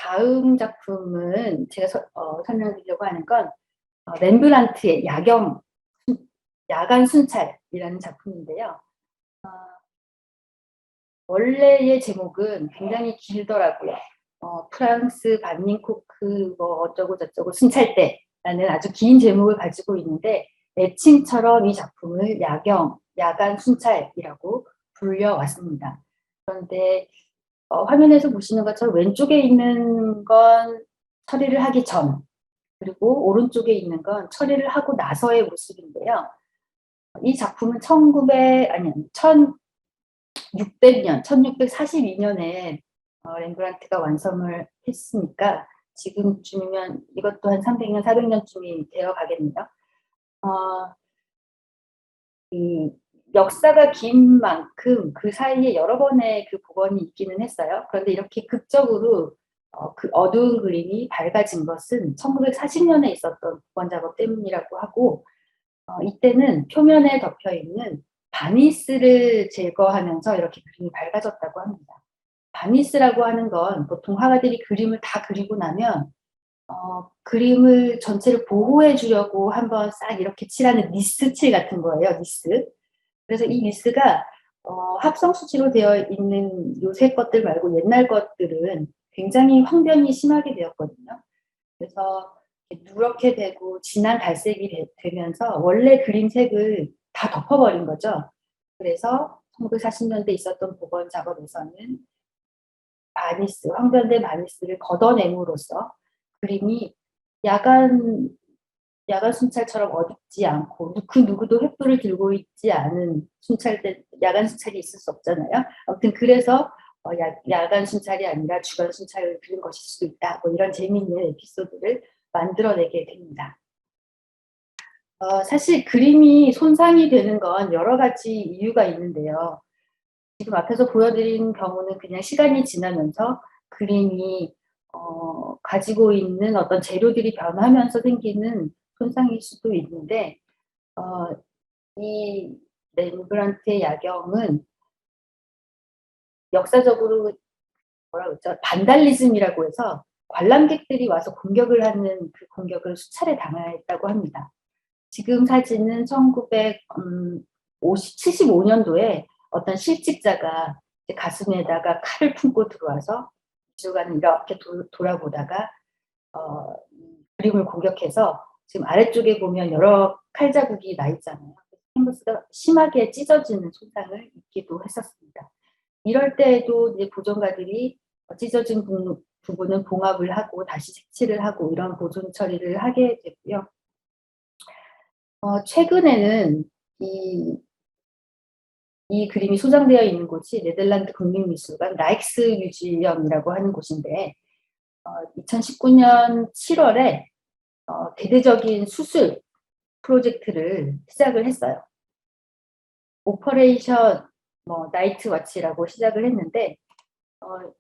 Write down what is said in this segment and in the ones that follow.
다음 작품은 제가 설명드리려고 하는 건 렘브란트의 야간 순찰이라는 작품인데요. 원래의 제목은 굉장히 길더라고요. 프랑스 반닝코크 뭐 어쩌고 저쩌고 순찰대라는 아주 긴 제목을 가지고 있는데 애칭처럼 이 작품을 야간 순찰이라고 불려왔습니다. 그런데 화면에서 보시는 것처럼 왼쪽에 있는 건 처리를 하기 전, 그리고 오른쪽에 있는 건 처리를 하고 나서의 모습인데요. 이 작품은 1642년에 렘브란트가 완성을 했으니까 지금쯤이면 이것도 한 300년, 400년쯤이 되어 가겠네요. 이 역사가 긴 만큼 그 사이에 여러 번의 그 복원이 있기는 했어요. 그런데 이렇게 극적으로 그 어두운 그림이 밝아진 것은 1940년에 있었던 복원 작업 때문이라고 하고, 이때는 표면에 덮여 있는 바니스를 제거하면서 이렇게 그림이 밝아졌다고 합니다. 바니스라고 하는 건 보통 화가들이 그림을 다 그리고 나면 그림을 전체를 보호해 주려고 한번 싹 이렇게 칠하는 니스 칠 같은 거예요. 니스. 그래서 이 니스가 합성 수지로 되어 있는 요새 것들 말고 옛날 것들은 굉장히 황변이 심하게 되었거든요. 그래서 누렇게 되고 진한 갈색이 되면서 원래 그림색을 다 덮어버린 거죠. 그래서 1940년대 있었던 복원 작업에서는 황변된 바니스를 걷어냄으로써 그림이 야간 순찰처럼 어둡지 않고 그 누구도 횃불을 들고 있지 않은 야간 순찰이 있을 수 없잖아요. 아무튼 그래서 야간 순찰이 아니라 주간 순찰을 그린 것일 수도 있다. 뭐 이런 재미있는 에피소드를 만들어내게 됩니다. 사실 그림이 손상이 되는 건 여러 가지 이유가 있는데요. 지금 앞에서 보여드린 경우는 그냥 시간이 지나면서 그림이 가지고 있는 어떤 재료들이 변하면서 생기는 손상일 수도 있는데, 이 렘브란트의 야경은 역사적으로 뭐라 그러죠? 반달리즘이라고 해서 관람객들이 와서 공격을 하는 그 공격을 수차례 당했다고 합니다. 지금 사진은 1975년도에 어떤 실직자가 가슴에다가 칼을 품고 들어와서 미술관을 이렇게 돌아보다가 그림을 공격해서 지금 아래쪽에 보면 여러 칼 자국이 나 있잖아요. 캔버스가 심하게 찢어지는 손상을 입기도 했었습니다. 이럴 때에도 이제 보존가들이 찢어진 부분은 봉합을 하고 다시 색칠을 하고 이런 보존 처리를 하게 되고요. 최근에는 이 그림이 소장되어 있는 곳이 네덜란드 국립미술관 라익스뮤지엄이라고 하는 곳인데, 2019년 7월에 대대적인 수술 프로젝트를 시작을 했어요. 오퍼레이션 나이트 워치라고 시작을 했는데, 뭐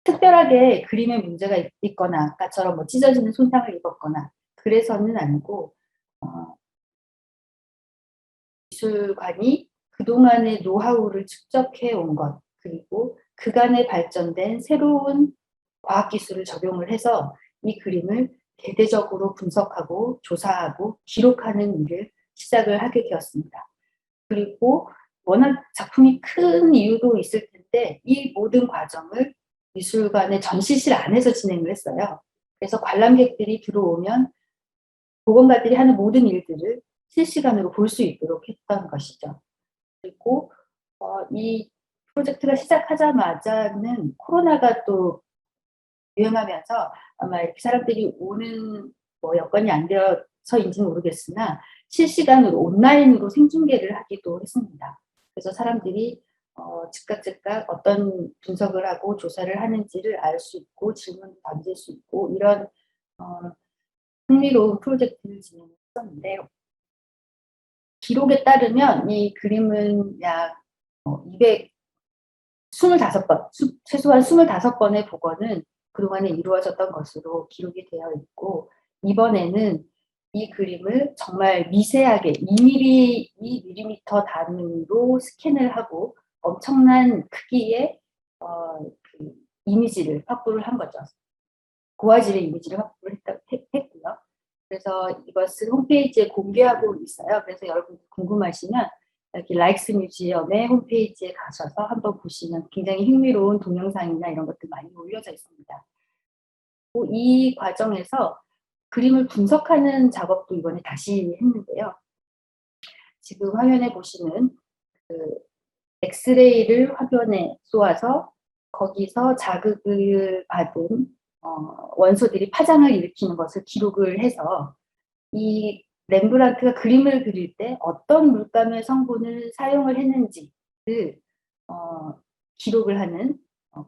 특별하게 그림에 문제가 있거나 아까처럼 찢어지는 손상을 입었거나 그래서는 아니고, 미술관이 그동안의 노하우를 축적해 온 것, 그리고 그간에 발전된 새로운 과학기술을 적용을 해서 이 그림을 대대적으로 분석하고 조사하고 기록하는 일을 시작을 하게 되었습니다. 그리고 워낙 작품이 큰 이유도 있을 텐데 이 모든 과정을 미술관의 전시실 안에서 진행을 했어요. 그래서 관람객들이 들어오면 보건가들이 하는 모든 일들을 실시간으로 볼 수 있도록 했던 것이죠. 그리고 이 프로젝트가 시작하자마자는 코로나가 또 유행하면서 아마 이렇게 사람들이 오는 여건이 안 되어서인지는 모르겠으나 실시간으로 온라인으로 생중계를 하기도 했습니다. 그래서 사람들이 즉각 어떤 분석을 하고 조사를 하는지를 알 수 있고 질문을 던질 수 있고 이런 흥미로운 프로젝트를 진행했었는데요. 기록에 따르면 이 그림은 약 225번, 최소한 25번의 복원은 그동안에 이루어졌던 것으로 기록이 되어 있고, 이번에는 이 그림을 정말 미세하게 2mm 단위로 스캔을 하고 엄청난 크기의 그 이미지를 확보를 한 거죠. 고화질의 이미지를 확보를 했고요. 그래서 이것을 홈페이지에 공개하고 있어요. 그래서 여러분 궁금하시면 여기 라익스 뮤지엄의 홈페이지에 가셔서 한번 보시면 굉장히 흥미로운 동영상이나 이런 것들 많이 올려져 있습니다. 이 과정에서 그림을 분석하는 작업도 이번에 다시 했는데요. 지금 화면에 보시는 그 엑스레이를 화면에 쏘아서 거기서 자극을 받은 원소들이 파장을 일으키는 것을 기록을 해서 이 렘브란트가 그림을 그릴 때 어떤 물감의 성분을 사용을 했는지를 기록을 하는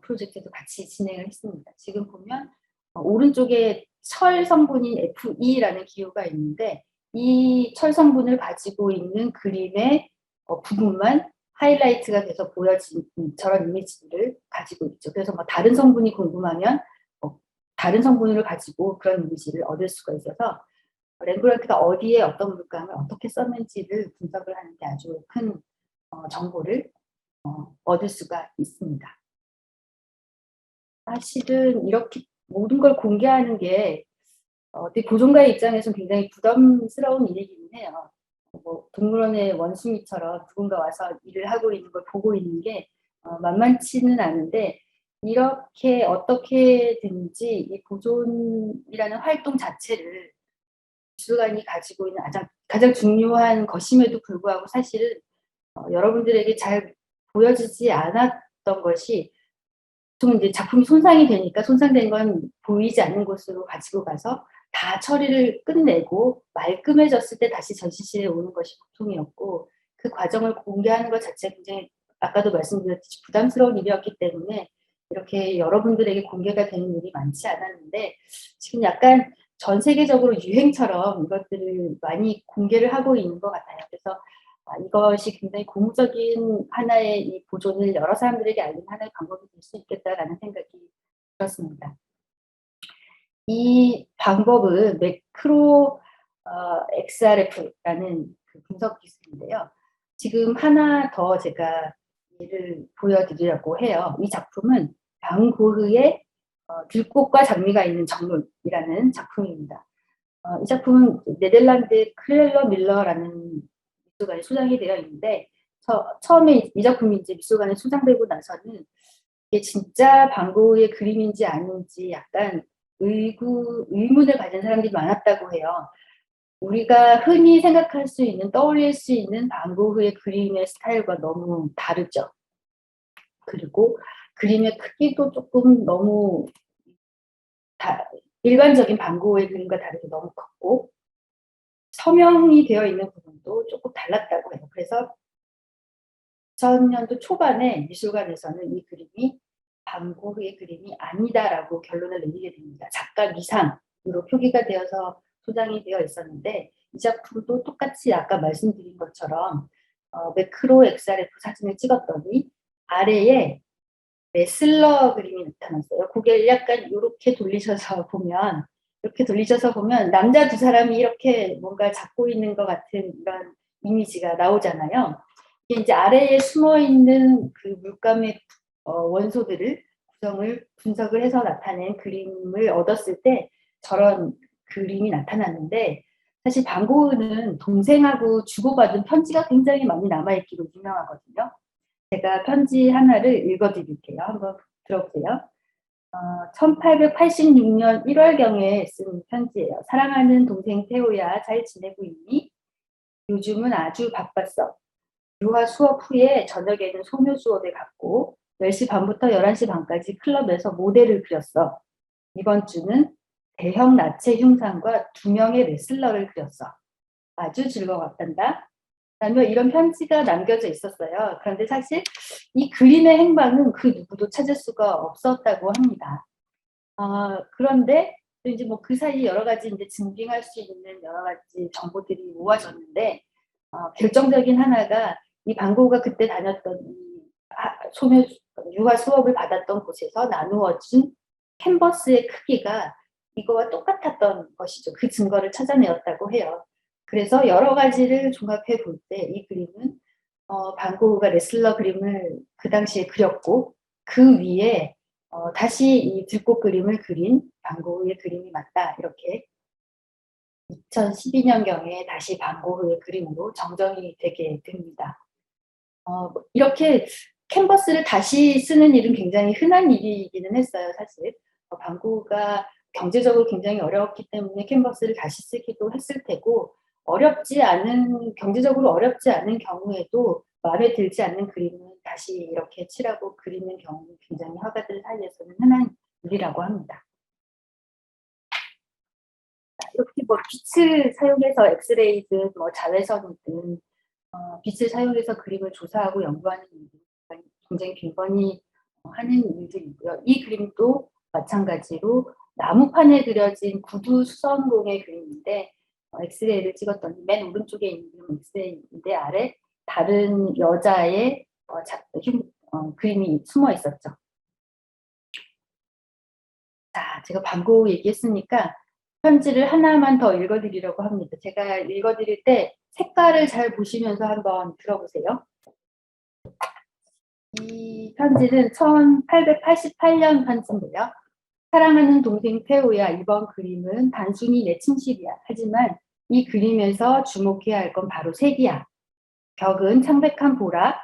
프로젝트도 같이 진행을 했습니다. 지금 보면 오른쪽에 철 성분인 Fe라는 기호가 있는데 이 철 성분을 가지고 있는 그림의 부분만 하이라이트가 돼서 보여진 저런 이미지를 가지고 있죠. 그래서 뭐 다른 성분이 궁금하면 다른 성분을 가지고 그런 이미지를 얻을 수가 있어서 렘브란트가 어디에 어떤 물감을 어떻게 썼는지를 분석을 하는 데 아주 큰 정보를 얻을 수가 있습니다. 사실은 이렇게 모든 걸 공개하는 게 보존가의 입장에서는 굉장히 부담스러운 일이기는 해요. 뭐 동물원의 원숭이처럼 누군가 와서 일을 하고 있는 걸 보고 있는 게 만만치는 않은데 이렇게 어떻게든지 이 보존이라는 활동 자체를 미술관이 가지고 있는 가장 중요한 것임에도 불구하고 사실은 여러분들에게 잘 보여지지 않았던 것이 좀 이제 작품이 손상이 되니까 손상된 건 보이지 않는 곳으로 가지고 가서 다 처리를 끝내고 말끔해졌을 때 다시 전시실에 오는 것이 보통이었고 그 과정을 공개하는 것 자체가 굉장히 아까도 말씀드렸듯이 부담스러운 일이었기 때문에 이렇게 여러분들에게 공개가 되는 일이 많지 않았는데 지금 약간 전 세계적으로 유행처럼 이것들을 많이 공개를 하고 있는 것 같아요. 그래서 이것이 굉장히 고무적인 하나의 이 보존을 여러 사람들에게 알리는 하나의 방법이 될 수 있겠다라는 생각이 들었습니다. 이 방법은 매크로 XRF라는 그 분석 기술인데요. 지금 하나 더 제가 예를 보여드리려고 해요. 이 작품은 반 고흐의 들꽃과 장미가 있는 정물이라는 작품입니다. 이 작품은 네덜란드 클렐러 밀러라는 미술관에 수장이 되어 있는데 처음에 이 작품이 이제 미술관에 수장되고 나서는 이게 진짜 반 고흐의 그림인지 아닌지 약간 의문을 가진 사람들이 많았다고 해요. 우리가 흔히 생각할 수 있는 떠올릴 수 있는 반 고흐의 그림의 스타일과 너무 다르죠. 그리고 그림의 크기도 조금 너무 일반적인 반 고흐의 그림과 다르게 너무 컸고 서명이 되어 있는 부분도 조금 달랐다고 해요. 그래서 2000년도 초반에 미술관에서는 이 그림이 반 고흐의 그림이 아니다라고 결론을 내리게 됩니다. 작가 미상으로 표기가 되어서 소장이 되어 있었는데 이 작품도 똑같이 아까 말씀드린 것처럼 매크로 XRF 사진을 찍었더니 아래에 레슬러 그림이 나타났어요. 고개를 약간 이렇게 돌리셔서 보면 남자 두 사람이 이렇게 뭔가 잡고 있는 것 같은 이런 이미지가 나오잖아요. 이게 이제 아래에 숨어 있는 그 물감의 원소들을 구성을 분석을 해서 나타낸 그림을 얻었을 때 저런 그림이 나타났는데 사실 반 고흐는 동생하고 주고받은 편지가 굉장히 많이 남아있기로 유명하거든요. 제가 편지 하나를 읽어드릴게요. 한번 들어보세요. 1886년 1월경에 쓴 편지예요. 사랑하는 동생 태호야, 잘 지내고 있니? 요즘은 아주 바빴어. 유아 수업 후에 저녁에는 소묘 수업에 갔고 10시 반부터 11시 반까지 클럽에서 모델을 그렸어. 이번 주는 대형 나체 흉상과 2명의 레슬러를 그렸어. 아주 즐거웠단다. 라며 이런 편지가 남겨져 있었어요. 그런데 사실 이 그림의 행방은 그 누구도 찾을 수가 없었다고 합니다. 그런데 또 이제 뭐 그 사이 여러 가지 이제 증빙할 수 있는 여러 가지 정보들이 모아졌는데 결정적인 하나가 이 반 고흐가 그때 다녔던 소묘 유아 수업을 받았던 곳에서 나누어진 캔버스의 크기가 이거와 똑같았던 것이죠. 그 증거를 찾아내었다고 해요. 그래서 여러 가지를 종합해 볼 때 이 그림은 반 고흐가 레슬러 그림을 그 당시에 그렸고 그 위에 다시 이 들꽃 그림을 그린 반 고흐의 그림이 맞다. 이렇게 2012년경에 다시 반 고흐의 그림으로 정정이 되게 됩니다. 이렇게 캔버스를 다시 쓰는 일은 굉장히 흔한 일이기는 했어요, 사실. 반 고흐가 경제적으로 굉장히 어려웠기 때문에 캔버스를 다시 쓰기도 했을 테고, 경제적으로 어렵지 않은 경우에도 마음에 들지 않는 그림은 다시 이렇게 칠하고 그리는 경우는 굉장히 화가들 사이에서는 흔한 일이라고 합니다. 이렇게 뭐 빛을 사용해서 엑스레이든 뭐 자외선이든 빛을 사용해서 그림을 조사하고 연구하는 일이 굉장히 빈번히 하는 일들이고요. 이 그림도 마찬가지로 나무판에 그려진 구두 수선공의 그림인데 엑스레이를 찍었더니 맨 오른쪽에 있는 그림은 엑스레이인데 아래 다른 여자의 그림이 숨어 있었죠. 자, 제가 반 고흐 얘기했으니까 편지를 하나만 더 읽어드리려고 합니다. 제가 읽어드릴 때 색깔을 잘 보시면서 한번 들어보세요. 이 편지는 1888년 편지인데요. 사랑하는 동생 태호야, 이번 그림은 단순히 내 침실이야. 하지만 이 그림에서 주목해야 할 건 바로 색이야. 벽은 창백한 보라,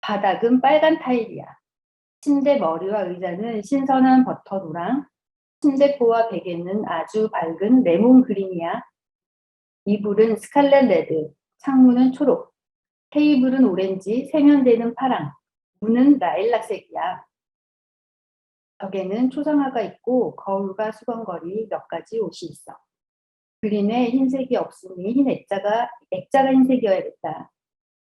바닥은 빨간 타일이야. 침대 머리와 의자는 신선한 버터 노랑, 침대포와 베개는 아주 밝은 레몬 그린이야. 이불은 스칼렛 레드, 창문은 초록, 테이블은 오렌지, 세면대는 파랑, 문은 라일락색이야. 벽에는 초상화가 있고 거울과 수건거리 몇 가지 옷이 있어. 그림에 흰색이 없으니 액자가 흰색이어야겠다.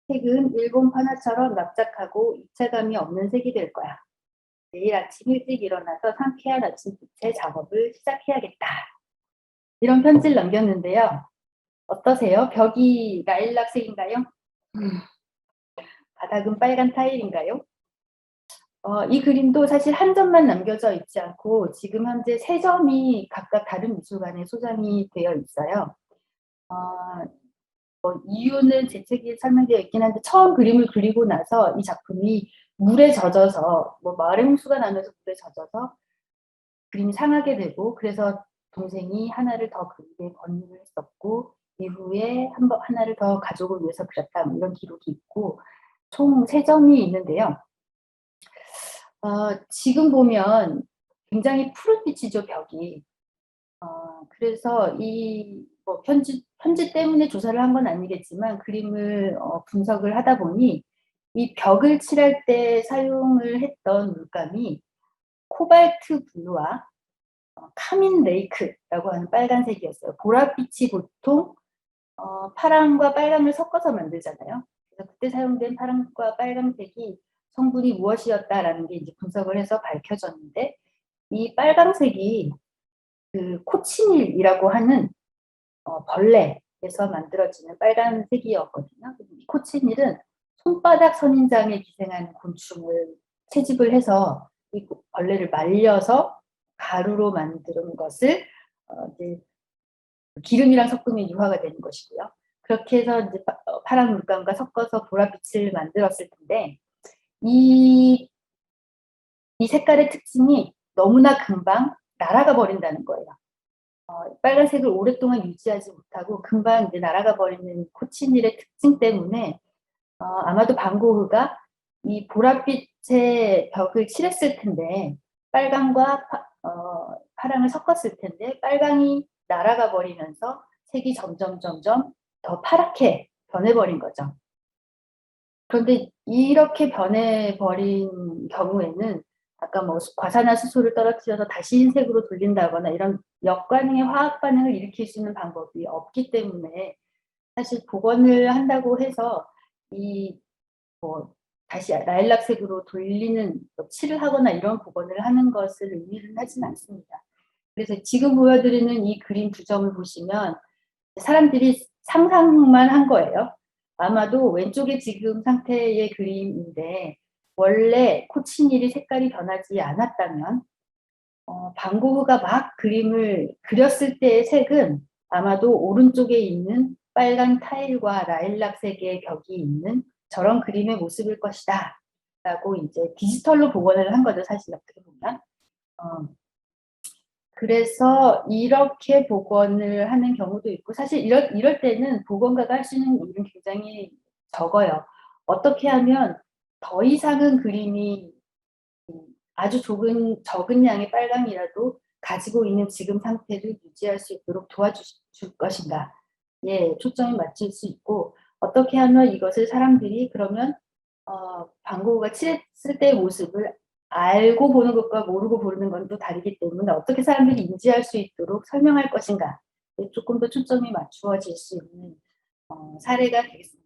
색은 일본 판화처럼 납작하고 입체감이 없는 색이 될 거야. 내일 아침 일찍 일어나서 상쾌한 아침빛에 작업을 시작해야겠다. 이런 편지를 남겼는데요. 어떠세요? 벽이 라일락색인가요? 바닥은 빨간 타일인가요? 이 그림도 사실 한 점만 남겨져 있지 않고 지금 현재 세 점이 각각 다른 미술관에 소장이 되어 있어요. 이유는 제 책에 설명되어 있긴 한데 처음 그림을 그리고 나서 이 작품이 물에 젖어서 마을의 홍수가 나면서 물에 젖어서 그림이 상하게 되고 그래서 동생이 하나를 더 그리게 권유를 했었고 이후에 하나를 더 가족을 위해서 그렸다 이런 기록이 있고 총 세 점이 있는데요. 지금 보면 굉장히 푸른빛이죠, 벽이. 그래서 편지 때문에 조사를 한 건 아니겠지만 그림을 분석을 하다 보니 이 벽을 칠할 때 사용을 했던 물감이 코발트 블루와 카민 레이크라고 하는 빨간색이었어요. 보랏빛이 보통 파랑과 빨강을 섞어서 만들잖아요. 그래서 그때 사용된 파랑과 빨강색이 성분이 무엇이었다라는 게 이제 분석을 해서 밝혀졌는데 이 빨강색이 그 코치닐이라고 하는 벌레에서 만들어지는 빨간색이었거든요. 이 코치닐은 손바닥 선인장에 기생하는 곤충을 채집을 해서 이 벌레를 말려서 가루로 만드는 것을 이제 기름이랑 섞으면 유화가 되는 것이고요. 그렇게 해서 이제 파란 물감과 섞어서 보랏빛을 만들었을 텐데 이 색깔의 특징이 너무나 금방 날아가 버린다는 거예요. 빨간색을 오랫동안 유지하지 못하고 금방 이제 날아가 버리는 코치닐의 특징 때문에 아마도 반 고흐가 이 보랏빛의 벽을 칠했을 텐데 빨강과 파랑을 섞었을 텐데 빨강이 날아가 버리면서 색이 점점 더 파랗게 변해버린 거죠. 그런데 이렇게 변해버린 경우에는 아까 과산화수소를 떨어뜨려서 다시 흰색으로 돌린다거나 이런 역관능의 화학 반응을 일으킬 수 있는 방법이 없기 때문에 사실 복원을 한다고 해서 다시 라일락색으로 돌리는 칠을 하거나 이런 복원을 하는 것을 의미는 하지는 않습니다. 그래서 지금 보여드리는 이 그림 두 점을 보시면 사람들이 상상만 한 거예요. 아마도 왼쪽에 지금 상태의 그림인데 원래 코치닐이 색깔이 변하지 않았다면 반 고흐가 막 그림을 그렸을 때의 색은 아마도 오른쪽에 있는 빨간 타일과 라일락색의 벽이 있는 저런 그림의 모습일 것이다 라고 이제 디지털로 복원을 한 거죠, 사실 어떻게 보면. 그래서 이렇게 복원을 하는 경우도 있고, 사실 이럴 때는 복원가가 할 수 있는 일은 굉장히 적어요. 어떻게 하면 더 이상은 그림이 아주 적은 양의 빨강이라도 가지고 있는 지금 상태를 유지할 수 있도록 도와줄 것인가. 예, 초점이 맞출 수 있고, 어떻게 하면 이것을 사람들이 그러면 반 고흐가 칠했을 때의 모습을 알고 보는 것과 모르고 보는 건 또 다르기 때문에 어떻게 사람들이 인지할 수 있도록 설명할 것인가. 조금 더 초점이 맞추어질 수 있는 사례가 되겠습니다.